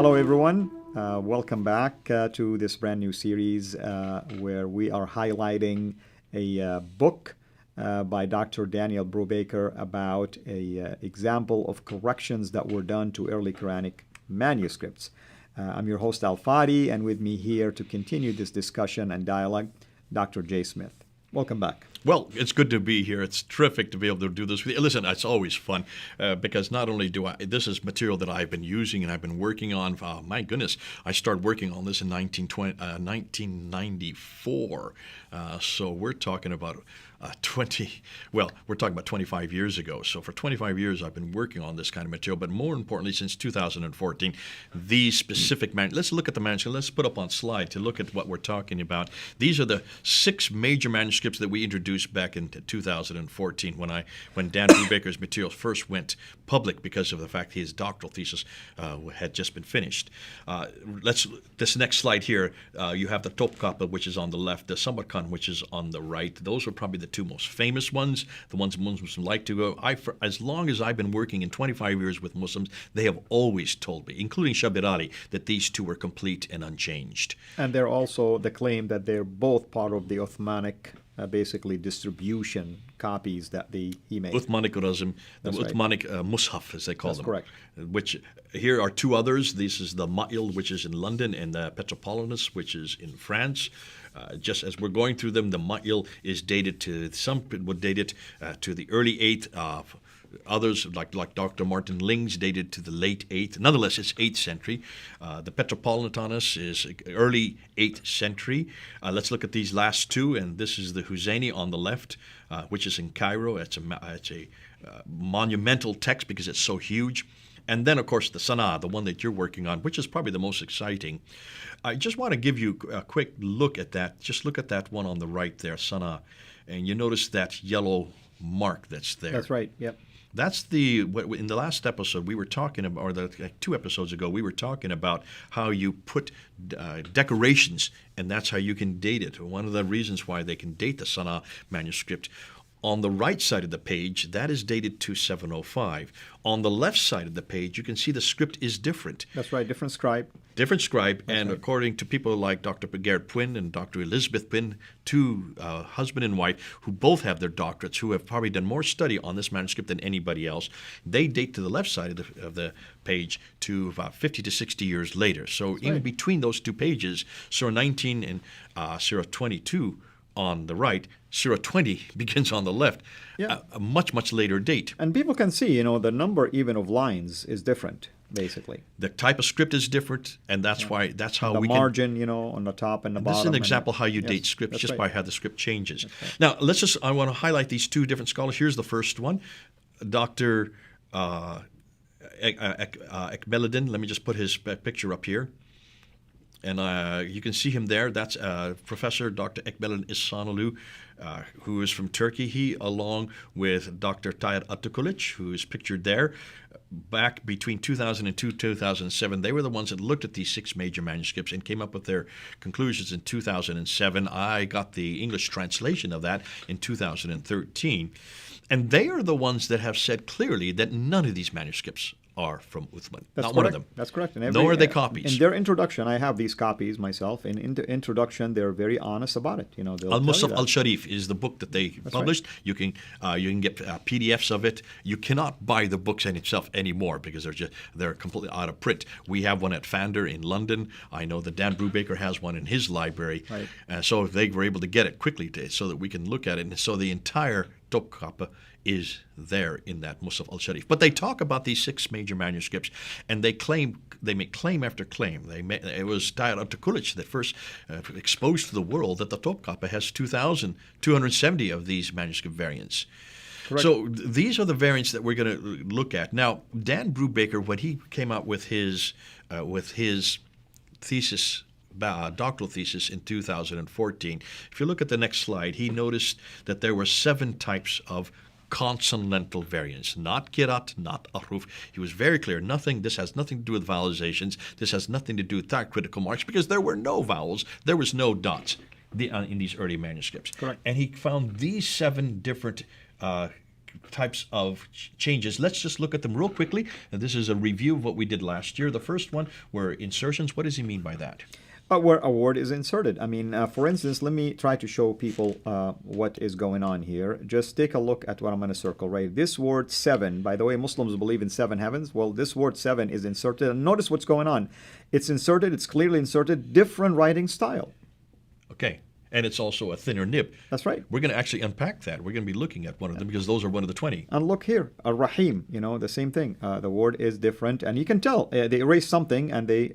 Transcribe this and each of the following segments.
Hello, everyone. Welcome back to this brand new series where we are highlighting a book by Dr. Daniel Brubaker about a example of corrections that were done to early Quranic manuscripts. I'm your host, Al Fadi, and with me here to continue this discussion and dialogue, Dr. Jay Smith. Welcome back. Well, it's good to be here. It's terrific to be able to do this with you. Listen, it's always fun because not only this is material that I've been using and I've been working on. My goodness, I started working on this in 1994. So we're talking about we're talking about 25 years ago. So for 25 years, I've been working on this kind of material. But more importantly, since 2014, these specific let's look at the manuscript. Let's put up on slide to look at what we're talking about. These are the 6 major manuscripts that we introduced back in 2014 when Dan Brubaker's material first went public because of the fact his doctoral thesis had just been finished. This next slide here, you have the Topkapi, which is on the left, the Samarkand, which is on the right. Those are probably the 2 most famous ones, the ones Muslims like to go. As long as I've been working in 25 years with Muslims, they have always told me, including Shabir Ali, that these 2 were complete and unchanged. And they're also the claim that they're both part of the Uthmanic basically distribution copies that he made. Uthmanic Razm, the Uthmanic Mushaf, as they call them. That's correct. Which here are 2 others. This is the Ma'il, which is in London, and the Petropolitanus, which is in France. Just as we're going through them, the Ma'il is dated to, some would date it to the early 8th. Others, like Dr. Martin Ling's, dated to the late 8th. Nonetheless, it's 8th century. The Petropolitanus is early 8th century. Let's look at these last 2, and this is the Husseini on the left, which is in Cairo. It's a monumental text because it's so huge. And then, of course, the Sana'a, the one that you're working on, which is probably the most exciting. I just want to give you a quick look at that. Just look at that one on the right there, Sana'a. And you notice that yellow mark that's there. That's right, yep. That's in the last episode we were talking about, or 2 episodes ago, we were talking about how you put decorations, and that's how you can date it. One of the reasons why they can date the Sana'a manuscript. On the right side of the page, that is dated to 705. On the left side of the page, you can see the script is different. That's right, different scribe. Different scribe, That's and right. According to people like Dr. Gerard Puyn and Dr. Elizabeth Puyn, 2 husband and wife, who both have their doctorates, who have probably done more study on this manuscript than anybody else, they date to the left side of the page to about 50 to 60 years later. So That's even right. between those 2 pages, Surah 19 and Surah 22 on the right, Surah 20 begins on the left, Yeah. a much, much later date. And people can see, the number even of lines is different, basically. The type of script is different, and that's how The we margin, on the top and the bottom. This is an and- example how you Yes, date scripts, that's just right. by how the script changes. right. Now, I want to highlight these 2 different scholars. Here's the first one, Dr. Ekbeladin. Let me just put his picture up here. And you can see him there. That's Professor Dr. Ekbeladin Ihsanoglu, who is from Turkey. He, along with Dr. Tayyar Atakulic, who is pictured there, back between 2002 and 2007, they were the ones that looked at these 6 major manuscripts and came up with their conclusions in 2007. I got the English translation of that in 2013. And they are the ones that have said clearly that none of these manuscripts are from Uthman. That's Not correct. one of them. That's correct. And Nor are they copies. In their introduction, I have these copies myself. In the introduction, they're very honest about it. They'll tell you Al-Musaf that. al-Sharif is the book that they published. Right. You can get PDFs of it. You cannot buy the books in itself anymore because they're completely out of print. We have one at Fander in London. I know that Dan Brubaker has one in his library. Right. So they were able to get it quickly so that we can look at it. And so the entire Topkapi is there in that Musaf al-Sharif. But they talk about these 6 major manuscripts, and they make claim after claim. It was Tayyar Atakulic that first exposed to the world that the Topkapi has 2,270 of these manuscript variants. Correct. So these are the variants that we're going to look at. Now, Dan Brubaker, when he came out with his thesis, doctoral thesis in 2014, if you look at the next slide, he noticed that there were 7 types of consonantal variants, not kirat, not ahruf. He was very clear. This has nothing to do with vowelizations. This has nothing to do with diacritical marks because there were no vowels. There was no dots in these early manuscripts. Correct. And he found these 7 different types of changes. Let's just look at them real quickly. And this is a review of what we did last year. The first one were insertions. What does he mean by that? Where a word is inserted. I mean, for instance, let me try to show people what is going on here. Just take a look at what I'm going to circle, right? This word 7, by the way, Muslims believe in 7 heavens. Well, this word 7 is inserted. And notice what's going on. It's inserted, it's clearly inserted, different writing style. Okay. And it's also a thinner nib. That's right. We're going to actually unpack that. We're going to be looking at one of them because those are one of the 20. And look here, Ar-Rahim, the same thing. The word is different. And you can tell they erase something and they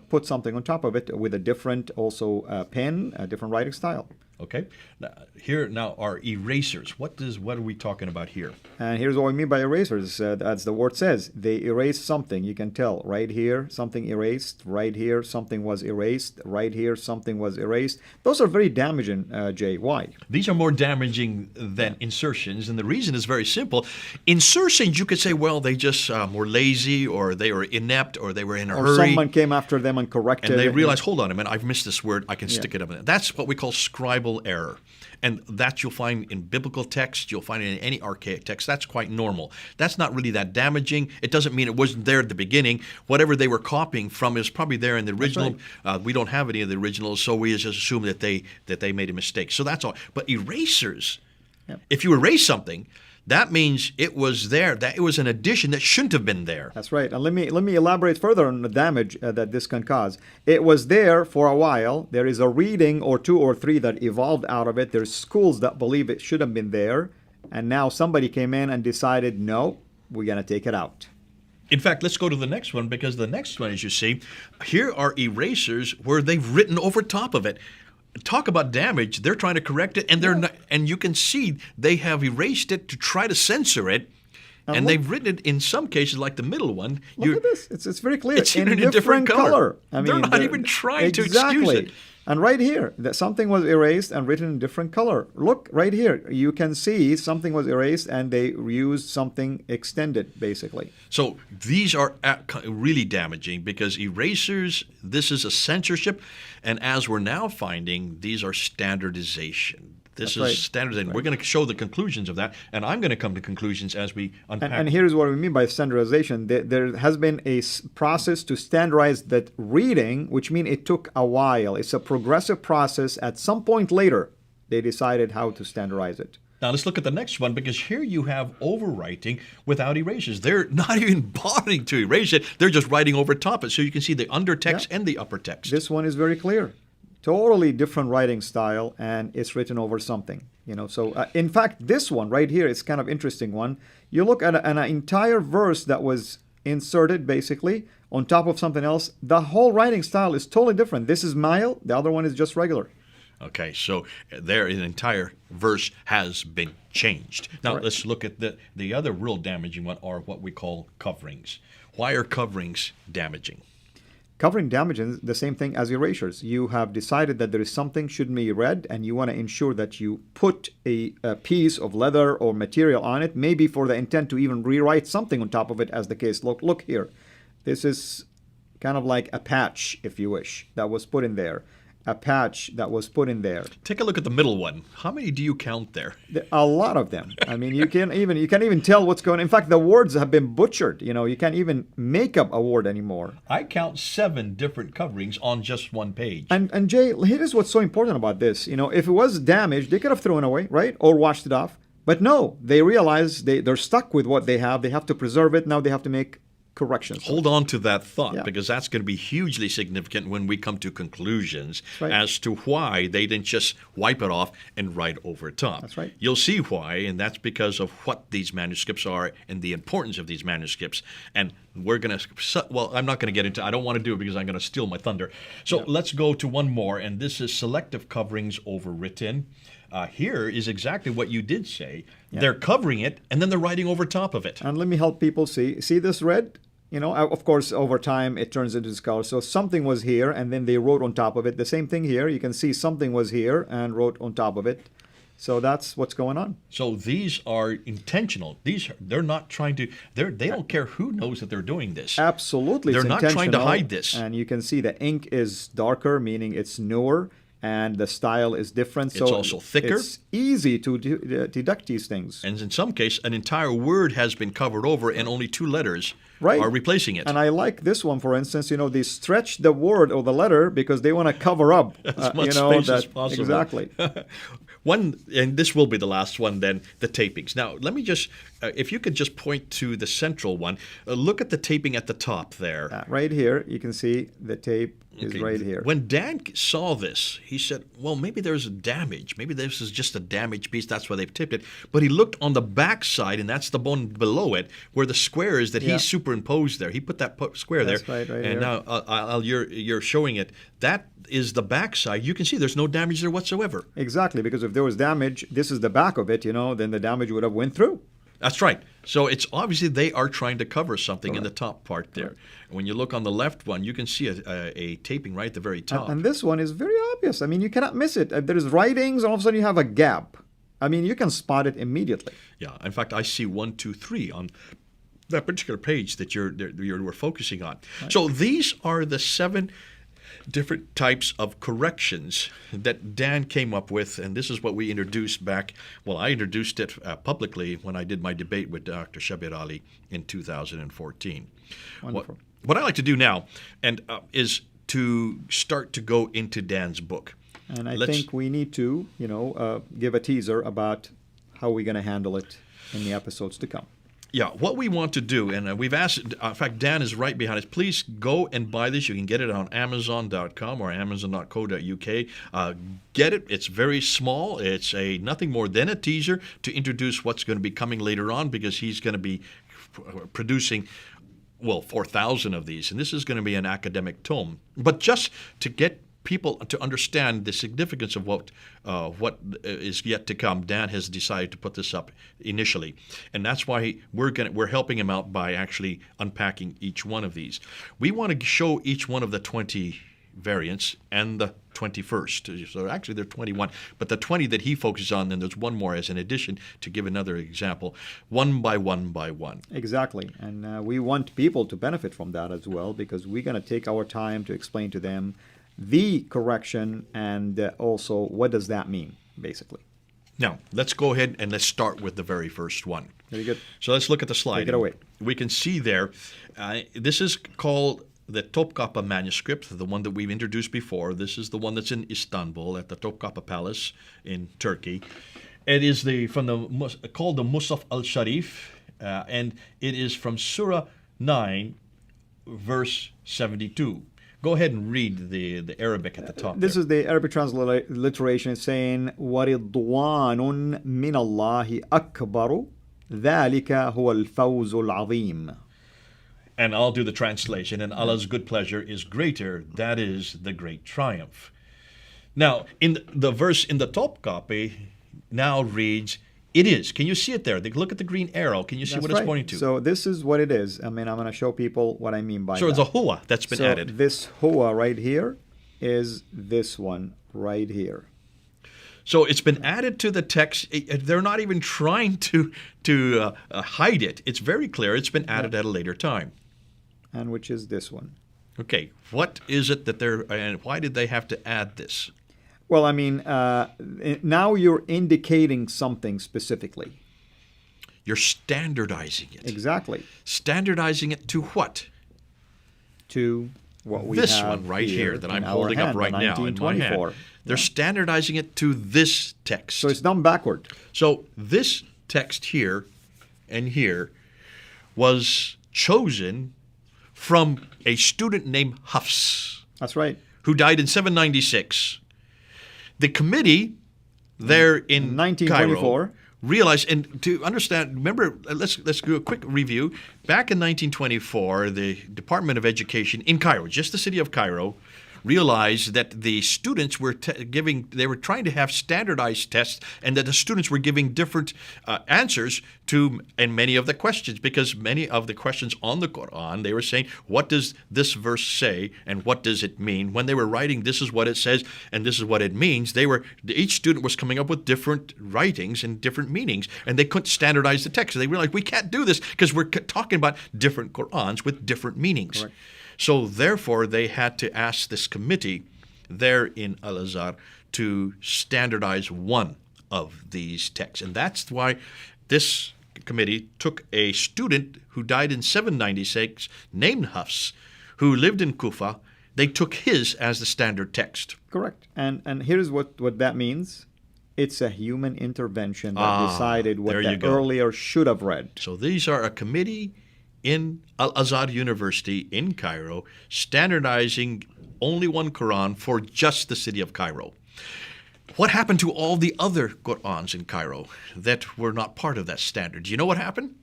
put something on top of it with a different also pen, a different writing style. Okay. Now are erasers. What are we talking about here? And here's what we mean by erasers. As the word says, they erase something. You can tell right here, something erased. Right here, something was erased. Right here, something was erased. Those are very damaging, Jay. Why? These are more damaging than insertions. And the reason is very simple. Insertions, you could say, well, they just were lazy or they were inept or they were in a hurry. Or someone came after them and corrected and they it. realized, hold on a minute, I've missed this word. I can stick it up in there. That's what we call scribal error. And that you'll find in biblical text, you'll find it in any archaic text. That's quite normal. That's not really that damaging. It doesn't mean it wasn't there at the beginning. Whatever they were copying from is probably there in the original. Right. We don't have any of the originals, so we just assume that they made a mistake. So that's all. But erasers, if you erase something, that means it was there. That it was an addition that shouldn't have been there. That's right. And let me elaborate further on the damage that this can cause. It was there for a while. There is a reading or 2 or 3 that evolved out of it. There's schools that believe it should have been there. And now somebody came in and decided, no, we're going to take it out. In fact, let's go to the next one because the next one, as you see, here are erasers where they've written over top of it. Talk about damage. They're trying to correct it, and they're not, and you can see they have erased it to try to censor it, and they've written it in some cases, like the middle one. Look at this. It's very clear. It's in a different color. I mean, they're not even trying to excuse it. And right here, that something was erased and written in different color. Look, right here, you can see something was erased and they used something extended, basically. So these are really damaging because erasers, this is a censorship. And as we're now finding, these are standardization. This is standardization. We're going to show the conclusions of that, and I'm going to come to conclusions as we unpack. And here's what we mean by standardization. There has been a process to standardize that reading, which means it took a while. It's a progressive process. At some point later, they decided how to standardize it. Now let's look at the next one because here you have overwriting without erasers. They're not even bothering to erase it. They're just writing over top it. So you can see the undertext and the upper text. This one is very clear. Totally different writing style, and it's written over something. So in fact, this one right here is kind of interesting one. You look at an entire verse that was inserted basically on top of something else. The whole writing style is totally different. This is mile. The other one is just regular. Okay, so there an entire verse has been changed. Now let's look at the other real damaging one are what we call coverings. Why are coverings damaging? Covering damages the same thing as erasures. You have decided that there is something shouldn't be read, and you want to ensure that you put a piece of leather or material on it, maybe for the intent to even rewrite something on top of it, as the case. Look here. This is kind of like a patch, if you wish, that was put in there. A patch that was put in there. Take a look at the middle one. How many do you count there? A lot of them. I mean, you can't even tell what's going on. In fact, the words have been butchered. You can't even make up a word anymore. I count 7 different coverings on just one page. And Jay, here's what's so important about this. If it was damaged, they could have thrown it away, right? Or washed it off. But no, they realize they're stuck with what they have. They have to preserve it. Now they have to make corrections. Hold on to that thought because that's going to be hugely significant when we come to conclusions as to why they didn't just wipe it off and write over top. That's right. You'll see why, and that's because of what these manuscripts are and the importance of these manuscripts. And we're going to, well, I'm not going to get into, I don't want to do it because I'm going to steal my thunder. So let's go to one more, and this is selective coverings overwritten. Here is exactly what you did say. They're covering it, and then they're writing over top of it. And let me help people see. See this red? Of course, over time, it turns into this color. So something was here, and then they wrote on top of it. The same thing here. You can see something was here and wrote on top of it. So that's what's going on. So these are intentional. They're not trying to, they don't care who knows that they're doing this. Absolutely. They're not trying to hide this. And you can see the ink is darker, meaning it's newer. and the style is different. It's also thicker. It's easy to deduct these things. And in some case, an entire word has been covered over and only two letters Right. are replacing it. And I like this one, for instance. They stretch the word or the letter because they want to cover up as much space as possible. Exactly. One, and this will be the last one then, the tapings. Now, let me just, if you could just point to the central one, look at the taping at the top there. Right here, you can see the tape is right here. When Dan saw this, he said, well, maybe there's a damage. Maybe this is just a damaged piece. That's why they've tipped it. But he looked on the back side, and that's the bone below it, where the square is that he superimposed there. He put that square that's there. Right and here. now you're showing it. That is the back side. You can see there's no damage there whatsoever. Exactly, because if there was damage, this is the back of it, then the damage would have went through. That's right. So it's obviously they are trying to cover something in the top part there. When you look on the left one, you can see a taping right at the very top. And this one is very obvious. I mean, you cannot miss it. There's writings, all of a sudden you have a gap. I mean, you can spot it immediately. Yeah. In fact, I see 1, 2, 3 on that particular page that we're focusing on. Right. So these are the 7 different types of corrections that Dan came up with, and this is what we introduced back. Well, I introduced it publicly when I did my debate with Dr. Shabir Ali in 2014. Wonderful. What I like to do now is to start to go into Dan's book. And I think we need to, give a teaser about how we're going to handle it in the episodes to come. Yeah, what we want to do, and we've asked, in fact, Dan is right behind us. Please go and buy this. You can get it on Amazon.com or Amazon.co.uk. Get it. It's very small. It's nothing more than a teaser to introduce what's going to be coming later on, because he's going to be producing 4,000 of these, and this is going to be an academic tome. But just to get people to understand the significance of what is yet to come, Dan has decided to put this up initially, and that's why we're helping him out by actually unpacking each one of these. We want to show each one of the 20 variants and the 21st. So actually there are 21, but the 20 that he focuses on, then there's one more as an addition to give another example, one by one by one. Exactly, and we want people to benefit from that as well, because we're going to take our time to explain to them the correction and also what does that mean, basically. Now, let's go ahead and let's start with the very first one. Very good. So let's look at the slide. Take it away. We can see there, this is called the Topkapi manuscript, the one that we've introduced before. This is the one that's in Istanbul at the Topkapi Palace in Turkey. It is called the Musaf al-Sharif, and it is from Surah 9, verse 72. Go ahead and read the Arabic at the top. This is the Arabic transliteration saying, وَرِضْوَانٌ مِّنَ اللَّهِ أَكْبَرُ ذَلِكَ هُوَ الْفَوْزُ الْعَظِيمُ. And I'll do the translation. And Allah's good pleasure is greater. That is the great triumph. Now, in the verse in the Topkapi now reads, it is. Can you see it there? Look at the green arrow. Can you see what it's pointing to? So this is what it is. I mean, I'm going to show people what I mean by that. So it's a huwa that's been added. So this huwa right here is this one right here. So it's been added to the text. They're not even trying to hide it. It's very clear. It's been added at a later time. And which is this one. Okay. What is it that and why did they have to add this? Well, I mean, now you're indicating something specifically. You're standardizing it. Exactly. Standardizing it to what? To what we this have one right here that I'm our holding hand, up right now in my hand. They're standardizing it to this text. So it's done backward. So this text here and here was chosen from a student named Hafs. That's right. Who died in 796. The committee there in 1924 Cairo realized, and to understand, remember, let's do a quick review. Back in 1924, the Department of Education in Cairo, just the city of Cairo, realized that the students were they were trying to have standardized tests, and that the students were giving different answers to many of the questions, because many of the questions on the Quran, they were saying, what does this verse say and what does it mean? When they were writing, this is what it says and this is what it means, each student was coming up with different writings and different meanings, and they couldn't standardize the text. So they realized we can't do this because we're talking about different Qurans with different meanings. Correct. So therefore, they had to ask this committee there in Al-Azhar to standardize one of these texts. And that's why this committee took a student who died in 796 named Hafs, who lived in Kufa. They took his as the standard text. Correct. And here's what that means. It's a human intervention that decided what that earlier should have read. So these are a committee in Al-Azhar University in Cairo standardizing only one Quran for just the city of Cairo. What happened to all the other Qurans in Cairo that were not part of that standard? Do you know what happened?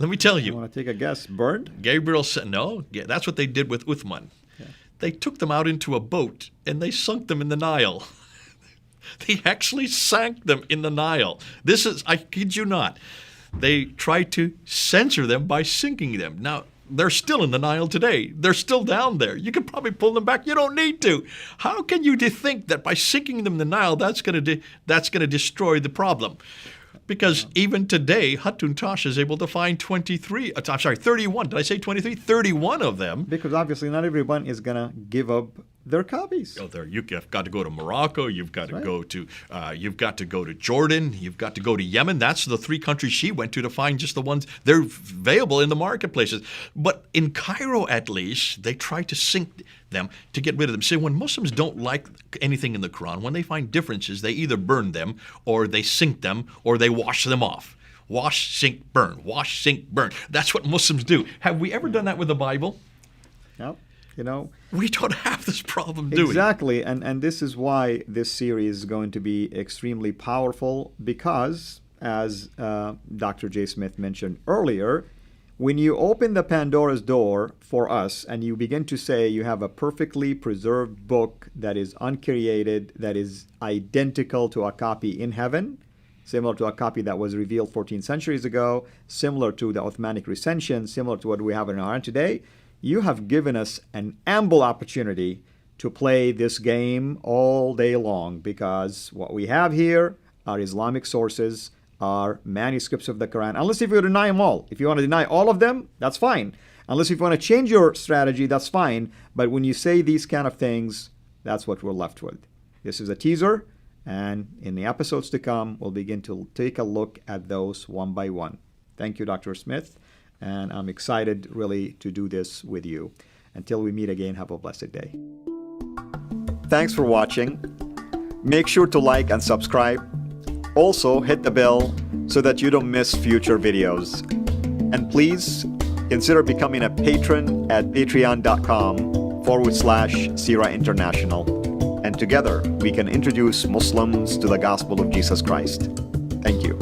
Let me tell you. You want to take a guess? Burned? Gabriel said, no, that's what they did with Uthman. Yeah. They took them out into a boat and they sunk them in the Nile. They actually sank them in the Nile. This is, I kid you not, they tried to censor them by sinking them. Now, they're still in the Nile today. They're still down there. You can probably pull them back. You don't need to. How can you think that by sinking them in the Nile, that's going to destroy the problem? Because even today, Hatun Tash is able to find 31. Did I say 23? 31 of them. Because obviously not everyone is going to give up their copies. Oh, you've got to go to Morocco. You've got to go to Jordan. You've got to go to Yemen. That's the 3 countries she went to find just the ones they're available in the marketplaces. But in Cairo, at least, they try to sink them to get rid of them. See, when Muslims don't like anything in the Quran, when they find differences, they either burn them, or they sink them, or they wash them off. Wash, sink, burn. Wash, sink, burn. That's what Muslims do. Have we ever done that with the Bible? No. You know, we don't have this problem, do we? Exactly, and this is why this series is going to be extremely powerful, because, as Dr. J. Smith mentioned earlier, when you open the Pandora's door for us and you begin to say you have a perfectly preserved book that is uncreated, that is identical to a copy in heaven, similar to a copy that was revealed 14 centuries ago, similar to the Uthmanic recension, similar to what we have in our hand today, you have given us an ample opportunity to play this game all day long, because what we have here are Islamic sources, are manuscripts of the Quran. Unless if you deny them all. If you want to deny all of them, that's fine. Unless if you want to change your strategy, that's fine. But when you say these kind of things, that's what we're left with. This is a teaser, and in the episodes to come, we'll begin to take a look at those one by one. Thank you, Dr. Smith. And I'm excited really to do this with you. Until we meet again, have a blessed day. Thanks for watching. Make sure to like and subscribe. Also, hit the bell so that you don't miss future videos. And please consider becoming a patron at patreon.com/Sira International. And together we can introduce Muslims to the gospel of Jesus Christ. Thank you.